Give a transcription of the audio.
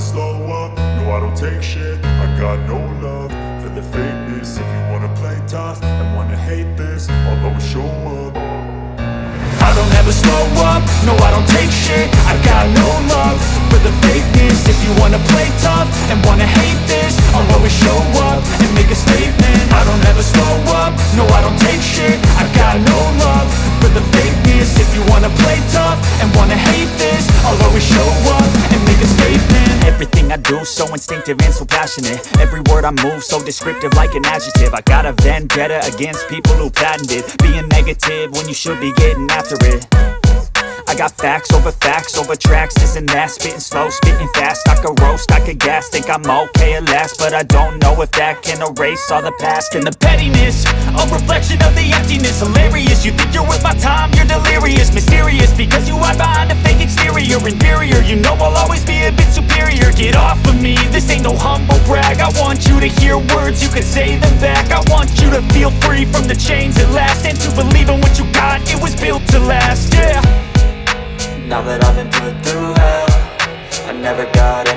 slow up, no I don't take shit. I got no love for the fakeness. If you wanna play tough and wanna hate this, I'll always show up. I don't ever slow up, no I don't take shit. I got no love for the fakeness. If you wanna play tough and wanna hate this, I'll always show up and make a statement. I don't ever slow up, no I don't take shit. I got no love for the fakeness. If you wanna play tough and wanna hate this, I'll always show up and make a statement. Everything I do so instinctive and so passionate. Every word I move so descriptive like an adjective. I got a vendetta against people who patented being negative when you should be getting after it. I got facts over tracks, this and that. Spitting slow, spitting fast, I could roast, I could gas. Think I'm okay at last, but I don't know if that can erase all the past. And the pettiness, a reflection of the emptiness. Hilarious, you think you're worth my time, you're delirious. Mysterious, because you hide behind a fake exterior. Inferior, you know I'll always be a bit superior. Get off of me, this ain't no humble brag. I want you to hear words, you can say them back. I want you to feel free from the chains at last, and to believe in what you got, it was built to last, yeah. Now that I've been put through hell, I never got